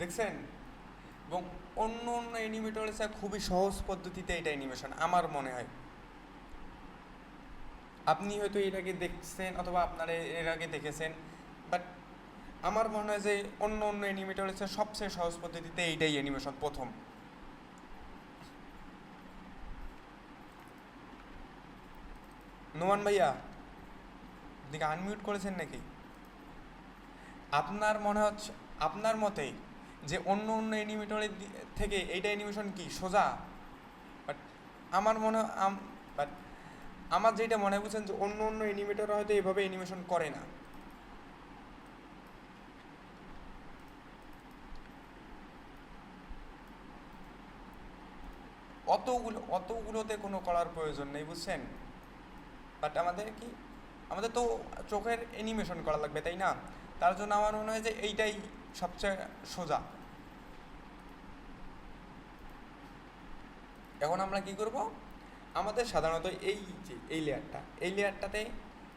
দেখছেন? এবং অন্য অন্য অ্যানিমেটরের চেয়ে খুবই সহজ পদ্ধতিতে এটা অ্যানিমেশন আমার মনে হয়। আপনি হয়তো এর আগে দেখছেন অথবা আপনারা এর আগে দেখেছেন, বাট আমার মনে হয় যে অন্য অন্য অ্যানিমেটরের চেয়ে সবচেয়ে সহজ পদ্ধতিতে এইটাই অ্যানিমেশন প্রথম। নোমান ভাইয়া, দিকে আনমিউট করেছেন নাকি? আপনার মনে হচ্ছে, আপনার মতে যে অন্য অন্য অ্যানিমেটরের থেকে এইটা অ্যানিমেশন কি সোজা? বাট আমার মনে বাট আমার যেটা মনে হয় বুঝছেন যে অন্য অন্য অ্যানিমেটর হয়তো এভাবে অ্যানিমেশন করে না। অতগুলোতে কোনো করার প্রয়োজন নেই বুঝছেন। বাট আমাদের কি, আমাদের তো চোখের অ্যানিমেশন করা লাগবে তাই না? তার জন্য আমার মনে হয় যে এইটাই সবচেয়ে সোজা। এখন আমরা কি করব, আমাদের সাধারণত এই যে এই লেয়ারটাতে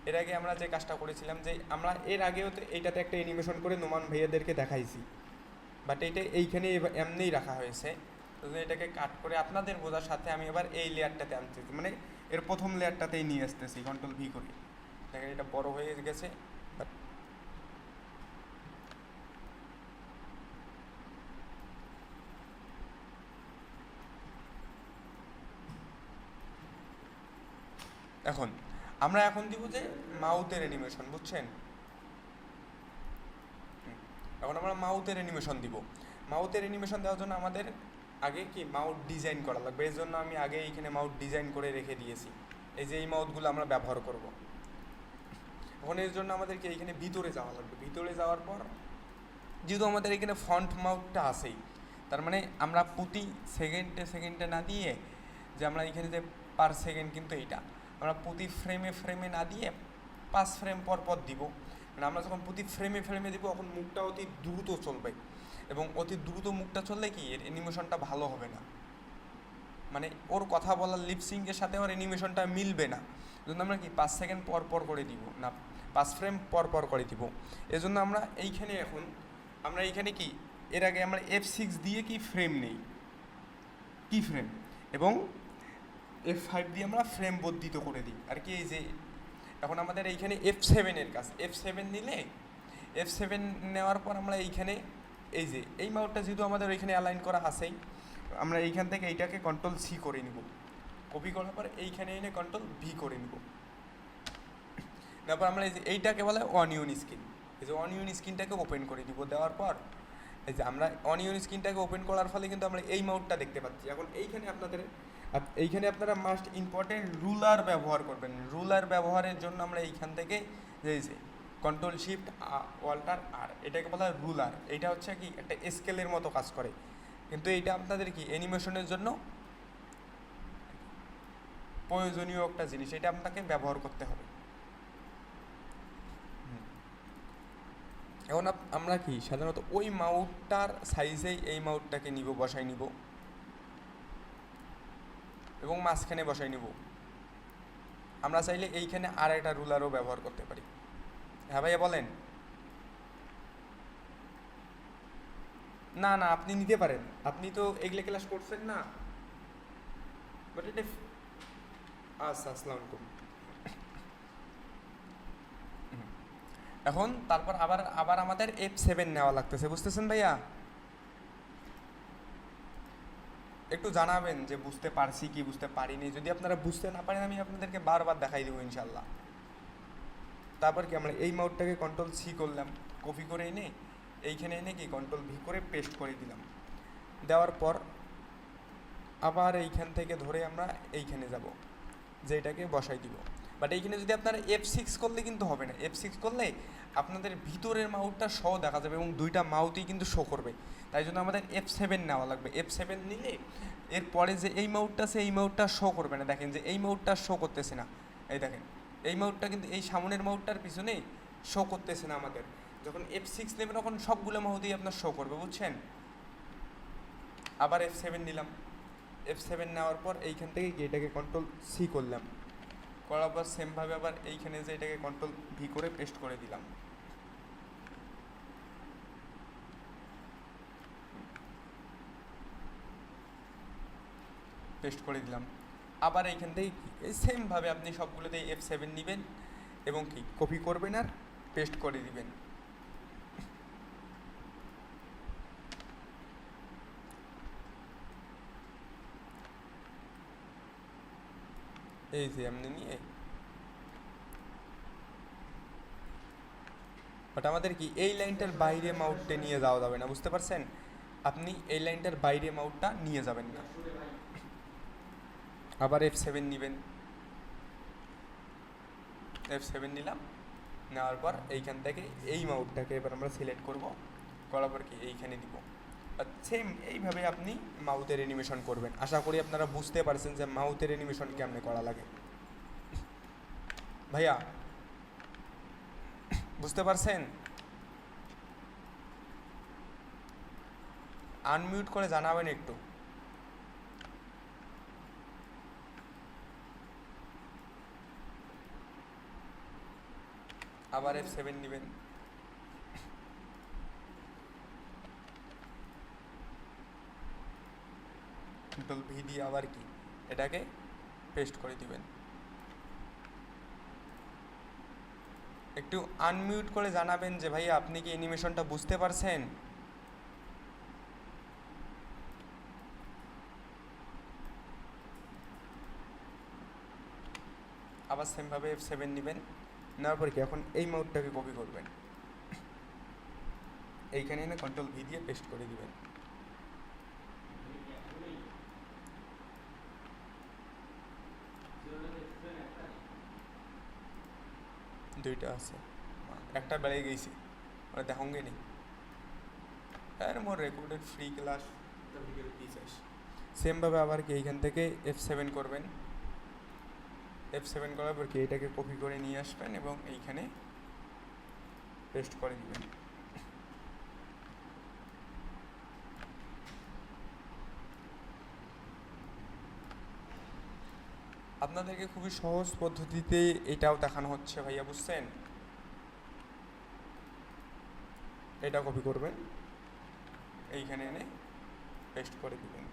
এর আগে আমরা যে কাজটা করেছিলাম যে আমরা এর আগেও তো এইটাতে একটা অ্যানিমেশন করে নোমান ভাইয়াদেরকে দেখাইছি, বাট এইটা এইখানে এমনিই রাখা হয়েছে। তো এটাকে কাট করে আপনাদের বোঝার সাথে আমি এবার এই লেয়ারটাতে আনতেছি, মানে এর প্রথম লেয়ারটাতেই নিয়ে আসতেছি কন্ট্রোল ভি করে। দেখেন এটা বড় হয়ে গেছে, বাট এখন আমরা এখন দিব যে মাউথের অ্যানিমেশন বুঝছেন। এখন আমরা মাউথের অ্যানিমেশন দিব। মাউথের অ্যানিমেশন দেওয়ার জন্য আমাদের আগে কি মাউথ ডিজাইন করা লাগবে। এই জন্য আমি আগে এইখানে মাউথ ডিজাইন করে রেখে দিয়েছি। এই যে এই মাউথগুলো আমরা ব্যবহার করব। এখন এর জন্য আমাদেরকে এইখানে ভিতরে যাওয়া লাগবে। ভিতরে যাওয়ার পর যেহেতু আমাদের এখানে ফন্ট মাউথটা আছেই, তার মানে আমরা প্রতি সেকেন্ডে সেকেন্ডে না দিয়ে, যে আমরা এখানে যে পার সেকেন্ড কিন্তু এইটা আমরা প্রতি ফ্রেমে ফ্রেমে না দিয়ে 5 ফ্রেম পর পর দিব। মানে আমরা যখন প্রতি ফ্রেমে ফ্রেমে দিব তখন মুখটা অতি দ্রুত চলবে, এবং অতি দ্রুত মুখটা চললে কি এর অ্যানিমেশনটা ভালো হবে না। মানে ওর কথা বলার লিপসিংয়ের সাথে ওর অ্যানিমেশনটা মিলবে না। এজন্য আমরা কি 5 সেকেন্ড পর পর করে দিব না, 5 ফ্রেম পর পর করে দিব। এজন্য আমরা এইখানে এখন আমরা এইখানে কি এর আগে আমরা F6 দিয়ে কি ফ্রেম নেই, কি ফ্রেম, এবং F5 দিয়ে আমরা ফ্রেম বর্ধিত করে দিই আর কি। এই যে এখন আমাদের এইখানে F7-এর কাজ, F7 নিলে F7 নেওয়ার পর আমরা এইখানে এই যে এই মাউটটা যেহেতু আমাদের ওইখানে অ্যালাইন করা আছেই, আমরা এইখান থেকে এইটাকে কন্ট্রোল সি করে নিব। কপি করার পর এইখানে এনে কন্ট্রোল ভি করে নিব। তারপর আমরা এই যে এইটাকে বলে অনিয়ন স্ক্রিন, এই যে অনিয়ন স্ক্রিনটাকে ওপেন করে দিব। দেওয়ার পর এই যে আমরা অনিয়ন স্ক্রিনটাকে ওপেন করার ফলে কিন্তু আমরা এই মাউটটা দেখতে পাচ্ছি। এখন এইখানে আপনারা মাস্ট ইম্পর্টেন্ট রুলার ব্যবহার করবেন। রুলার ব্যবহারের জন্য আমরা এইখান থেকে এই যে কন্ট্রোল শিফট অল্টার আর, এটাকে বলা হয় রুলার। এটা হচ্ছে কি একটা স্কেলের মতো কাজ করে, কিন্তু এইটা আপনাদের কি অ্যানিমেশনের জন্য প্রয়োজনীয় একটা জিনিস, এটা আপনাকে ব্যবহার করতে হবে। এখন আমরা কি সাধারণত ওই মাউটটার সাইজেই এই মাউটটাকে নিব, বসাই নিব এবং মাঝখানে বসাই নিব। আমরা চাইলে এইখানে আর একটা রুলারও ব্যবহার করতে পারি। হ্যাঁ ভাইয়া বলেন। না না, আপনি নিতে পারেন, আপনি তো এগুলো ক্লাস করছেন না। বাট এটা আচ্ছা, আসসালামু আলাইকুম। এখন তারপর আবার আবার আমাদের F7 নেওয়া লাগতেছে, বুঝতেছেন ভাইয়া? একটু জানাবেন যে বুঝতে পারছি কি বুঝতে পারিনি। যদি আপনারা বুঝতে না পারেন আমি আপনাদেরকে বারবার দেখাই দেবো ইনশাল্লাহ। তারপর কি আমরা এই মাউটটাকে কন্ট্রোল সি করলাম, কপি করে এনে এইখানে এনে কি কন্ট্রোল ভি করে পেস্ট করে দিলাম। দেওয়ার পর আবার এইখান থেকে ধরে আমরা এইখানে যাব, যে এটাকে বসাই দিব। বাট এইখানে যদি আপনারা F6 করলে কিন্তু হবে না। F6 করলে আপনাদের ভিতরের মাউথটা শো দেখা যাবে এবং দুইটা মাউথই কিন্তু শো করবে। তাই জন্য আমাদের F7 নেওয়া লাগবে। F7 নিলে এরপরে যে এই মাউথটা আছে এই মাউথটা শো করবে না। দেখেন যে এই মাউথটা শো করতেছে না, এই দেখেন এই মাউথটা কিন্তু এই সামনের মাউথটার পিছনে শো করতেছে না আমাদের। যখন F6 নেবেন তখন সবগুলো মাউথই আপনার শো করবে, বুঝছেন? আবার F7 নিলাম। F7 নেওয়ার পর এইখান থেকে গিয়ে এটাকে কন্ট্রোল সি করলাম, করার পর সেমভাবে আবার এইখানে যে এটাকে কন্ট্রোল ভি করে পেস্ট করে দিলাম। পেস্ট করে দিলাম। আবার এইখান থেকে এই সেমভাবে আপনি সবগুলোতে F7 নেবেন এবং কি কপি করবেন আর পেস্ট করে দিবেন। এই যে আপনি নিয়ে বাট আমাদের কি এই লাইনটার বাইরে মাউটটা নিয়ে যাওয়া যাবে না, বুঝতে পারছেন? আপনি এই লাইনটার বাইরে মাউটটা নিয়ে যাবেন না। আবার F7 নেবেন, F7 নিলাম, নেওয়ার পর এইখান থেকে এই মাউটটাকে এবার আমরা সিলেক্ট করব, করার পর কি এইখানে দিব। আর সেম এইভাবে আপনি মাউথের অ্যানিমেশন করবেন। আশা করি আপনারা বুঝতে পারছেন যে মাউথের অ্যানিমেশন কেমনে করা লাগে। ভাইয়া বুঝতে পারছেন? আনমিউট করে জানাবেন একটু। আবার F7 নেবেন, কন্ট্রোল ভি দিয়ে আবার কি এটাকে পেস্ট করে দিবেন। একটু আনমিউট করে জানাবেন যে ভাই আপনি কি অ্যানিমেশনটা বুঝতে পারছেন? আবার সেমভাবে F7 নেবেন, নেওয়ার পর কি এখন এই মাউটটাকে কপি করবেন, এইখানে এনে কন্ট্রোল ভি দিয়ে পেস্ট করে দিবেন। দুইটা আছে, একটা বেড়ে গেছে, ওরা দেখোগে নি আর মোর রেকর্ডেড ফ্রি ক্লাস সেমভাবে আবার কি এইখান থেকে F7 করবেন। F7 করার পর কি এটাকে কপি করে নিয়ে আসবেন এবং এইখানে পেস্ট করে দিবেন। আপনাদেরকে খুবই সহজ পদ্ধতিতে এটাও দেখানো হচ্ছে ভাইয়া, বুঝছেন? এটা কপি করবেন, এইখানে এনে পেস্ট করে দিবেন।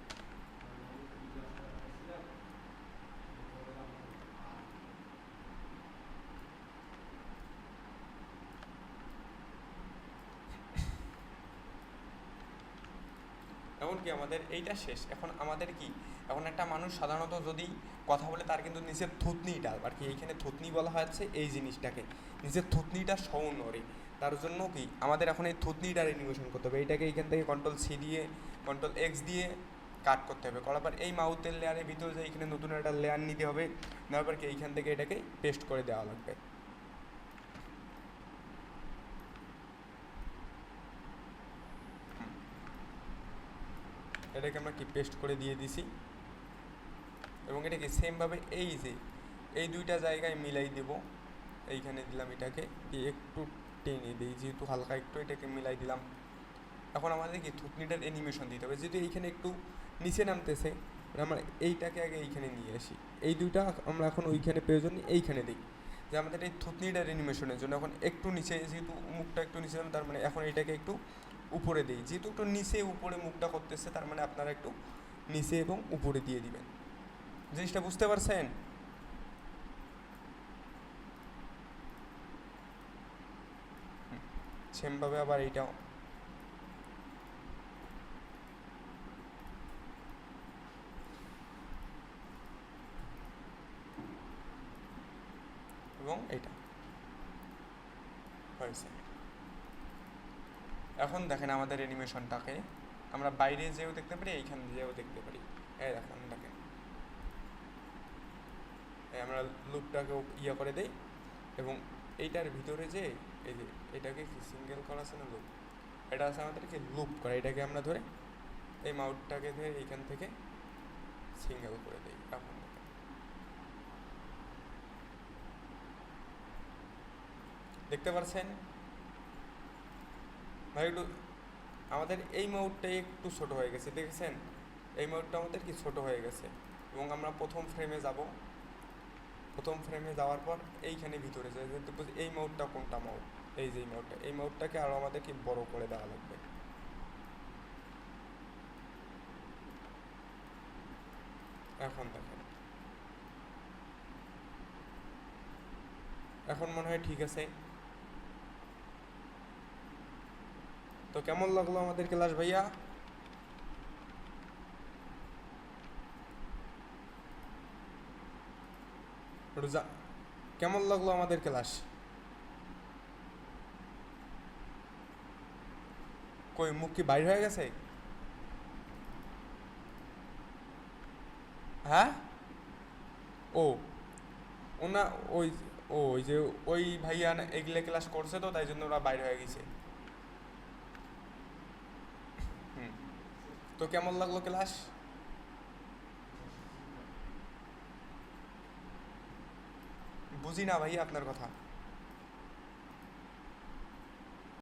এখন কি আমাদের এইটা শেষ। এখন আমাদের কি, এখন একটা মানুষ সাধারণত যদি কথা বলে তার কিন্তু নিচের থুতনিটা আর কি, এইখানে থুতনি বলা হচ্ছে এই জিনিসটাকে, নিচের থুতনিটা সৌনরে, তার জন্য কি আমাদের এখন এই থুতনিটার অ্যানিমেশন করতে হবে। এইটাকে এইখান থেকে কন্ট্রোল সি দিয়ে কন্ট্রোল এক্স দিয়ে কাট করতে হবে। করার পর এই মাউথের লেয়ারের ভিতরে যে এইখানে নতুন একটা লেয়ার নিতে হবে, নেওয়ার পর কি এইখান থেকে এটাকে পেস্ট করে দেওয়া লাগবে। এটাকে আমরা কি পেস্ট করে দিয়ে দিছি এবং এটাকে সেমভাবে এই যে এই দুইটা জায়গায় মিলাই দেব। এইখানে দিলাম, এটাকে দিয়ে একটু টেনে দিই, যেহেতু হালকা একটু এটাকে মিলাই দিলাম। এখন আমাদের কি থুতনিটার অ্যানিমেশন দিতে হবে, যেহেতু এইখানে একটু নিচে নামতেছে, আমরা এইটাকে আগে এইখানে নিয়ে আসি। এই দুইটা আমরা এখন ওইখানে প্রয়োজন এইখানে দিই, যে আমাদের এই থুতনিটার অ্যানিমেশনের জন্য এখন একটু নিচে, যেহেতু মুখটা একটু নিচে তার মানে এখন এইটাকে একটু উপরে দিই, যেহেতু একটু নিচে উপরে মুখটা করতেছে তার মানে আপনারা একটু নিচে এবং উপরে দিয়ে দিবেন। জিনিসটা বুঝতে পারছেন? সেমভাবে আবার এইটাও এবং এইটা হয়েছে। এখন দেখেন আমাদের অ্যানিমেশনটাকে আমরা বাইরে যেও দেখতে পারি, এইখান যেও দেখতে পারি। এই দেখেন দেখেন আমরা লুপটাকে ইয়া করে দেই এবং এইটার ভিতরে যে এই যে এটাকে কি সিঙ্গেল করা আছে না লুপ, এটা আছে আমাদেরকে লুপ করা। এটাকে আমরা ধরে এই মাউটটাকে ধরে এইখান থেকে সিঙ্গেল করে দেই। এখন দেখতে পাচ্ছেন ভাই, একটু আমাদের এই মাউটটা একটু ছোট হয়ে গেছে, দেখেছেন? এই মাউটটা আমাদের কি ছোট হয়ে গেছে এবং আমরা প্রথম ফ্রেমে যাব। প্রথম ফ্রেমে যাওয়ার পর এইখানে ভিতরে যাই, দেখবো এই মাউটটা কোনটা মাউট, এই যে মাউটটা, এই মাউটটাকে আরও আমাদেরকে বড় করে দেওয়া লাগবে। এখন দেখেন, এখন মনে হয় ঠিক আছে। তো কেমন লাগলো আমাদের ক্লাস ভাইয়া? রোজা, কেমন লাগলো আমাদের ক্লাস? কই মুখ কি বাইর হয়ে গেছে? হ্যাঁ, ও ওনা ওই, ওই যে ওই ভাইয়া এগুলো ক্লাস করছে তো তাই জন্য ওরা বাইর হয়ে গেছে। হুম। তো কেমন লাগলো ক্লাস? বুঝি না ভাই আপনার কথা।